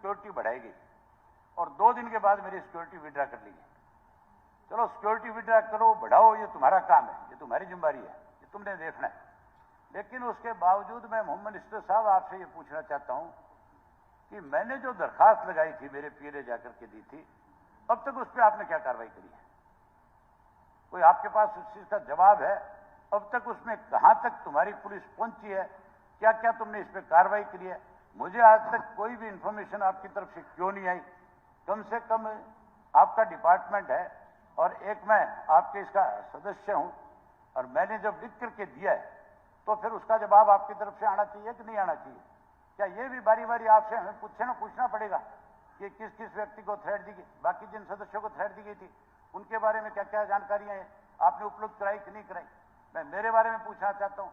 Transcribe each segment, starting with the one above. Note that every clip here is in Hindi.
सिक्योरिटी बढ़ाई गई और 2 दिन के बाद मेरी सिक्योरिटी विड्रा कर ली गई। चलो सिक्योरिटी विड्रा करो बढ़ाओ, ये तुम्हारा काम है, ये तुम्हारी जिम्मेदारी है, ये तुमने देखना है। लेकिन उसके बावजूद मैं मोहम्मद मिनिस्टर साहब आपसे ये पूछना चाहता हूं कि मैंने जो दरखास्त लगाई थी, मेरे पीएलए जाकर के दी थी, अब तक उस पर आपने क्या कार्रवाई करी है? कोई आपके पास उस चीज का जवाब है? अब तक उसमें कहां तक तुम्हारी पुलिस पहुंची है? क्या क्या तुमने इस पर कार्रवाई करी है? मुझे आज तक कोई भी इंफॉर्मेशन आपकी तरफ से क्यों नहीं आई? कम से कम आपका डिपार्टमेंट है और एक मैं आपके इसका सदस्य हूं, और मैंने जब लिख करके दिया है तो फिर उसका जवाब आपकी तरफ से आना चाहिए कि नहीं आना चाहिए? क्या ये भी बारी बारी आपसे हमें पूछना पड़ेगा कि किस किस व्यक्ति को थ्रेट दी गई, बाकी जिन सदस्यों को थ्रेट दी गई थी उनके बारे में क्या क्या जानकारियां हैं आपने उपलब्ध कराई कि नहीं कराई? मैं मेरे बारे में पूछना चाहता हूं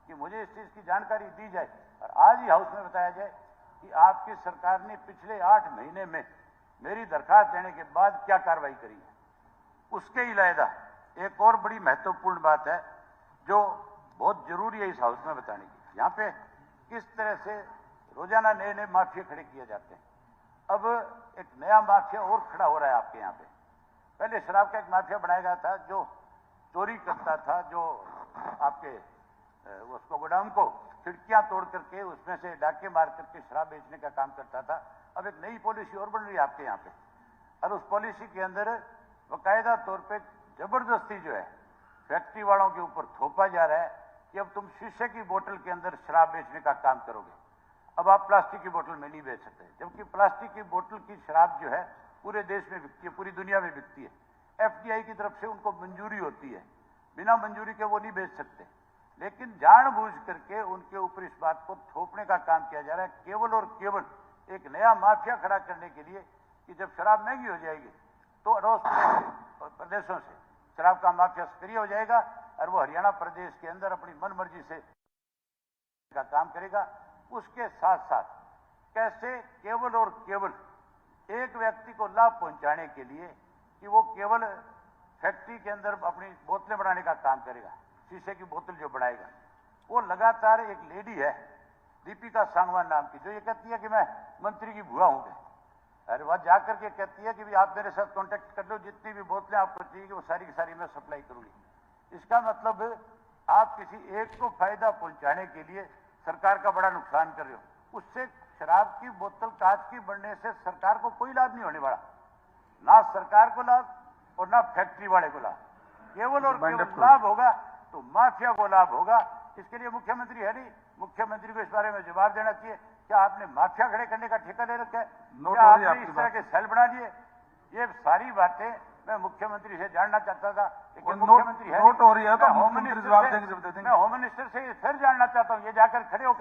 कि मुझे इस चीज की जानकारी दी जाए और आज ही हाउस में बताया जाए कि आपकी सरकार ने पिछले 8 महीने में मेरी दरखास्त देने के बाद क्या कार्रवाई करी है। उसके अलावा एक और बड़ी महत्वपूर्ण बात है जो बहुत जरूरी है इस हाउस में बताने की। यहाँ पे किस तरह से रोजाना नए नए माफिया खड़े किए जाते हैं। अब एक नया माफिया और खड़ा हो रहा है आपके यहाँ पे। पहले शराब का एक माफिया बनाया गया था जो चोरी करता था, जो आपके उसको गोदाम को खिड़कियां तोड़ करके उसमें से डाके मार करके शराब बेचने का काम करता था। अब एक नई पॉलिसी और बन रही है आपके यहाँ पे, और उस पॉलिसी के अंदर बाकायदा तौर पे जबरदस्ती जो है फैक्ट्री वालों के ऊपर थोपा जा रहा है कि अब तुम शीशे की बोतल के अंदर शराब बेचने का काम करोगे, अब आप प्लास्टिक की बोतल में नहीं बेच सकते। जबकि प्लास्टिक की बोतल की शराब जो है पूरे देश में बिकती है, पूरी दुनिया में बिकती है। एफडीआई की तरफ से उनको मंजूरी होती है, बिना मंजूरी के वो नहीं बेच सकते। लेकिन जानबूझ करके उनके ऊपर इस बात को थोपने का काम किया जा रहा है, केवल और केवल एक नया माफिया खड़ा करने के लिए कि जब शराब महंगी हो जाएगी तो अड़ोस प्रदेशों से शराब का माफिया सक्रिय हो जाएगा और वो हरियाणा प्रदेश के अंदर अपनी मनमर्जी से का काम करेगा। उसके साथ साथ कैसे केवल और केवल एक व्यक्ति को लाभ पहुंचाने के लिए कि वो केवल फैक्ट्री के अंदर अपनी बोतलें बनाने का काम करेगा, शीशे की बोतल जो बनाएगा। वो लगातार एक लेडी है दीपिका सांगवान नाम की, जो ये कहती है कि मैं मंत्री की बुआ हूं। अरे वह जाकर के कहती है कि भी आप मेरे साथ कांटेक्ट कर लो, जितनी भी बोतलें आपको चाहिए वो सारी की सारी मैं सप्लाई करूंगी। इसका मतलब आप किसी एक को फायदा पहुंचाने के लिए सरकार का बड़ा नुकसान कर रहे हो। उससे शराब की बोतल कांच की बनने से सरकार को कोई लाभ नहीं होने वाला, ना सरकार को लाभ और ना फैक्ट्री वाले को लाभ। केवल और केवल लाभ होगा तो माफिया को लाभ होगा। इसके लिए मुख्यमंत्री है नहीं, मुख्यमंत्री को इस बारे में जवाब देना चाहिए। क्या आपने माफिया खड़े करने का ठेका ले रखा है? क्या आपने इस तरह के सेल बना लिए? ये सारी बातें मैं मुख्यमंत्री से जानना चाहता था, लेकिन मुख्यमंत्री है नोट हो रही है तो मैं होम मिनिस्टर से फिर जानना चाहता हूँ। ये जाकर खड़े होकर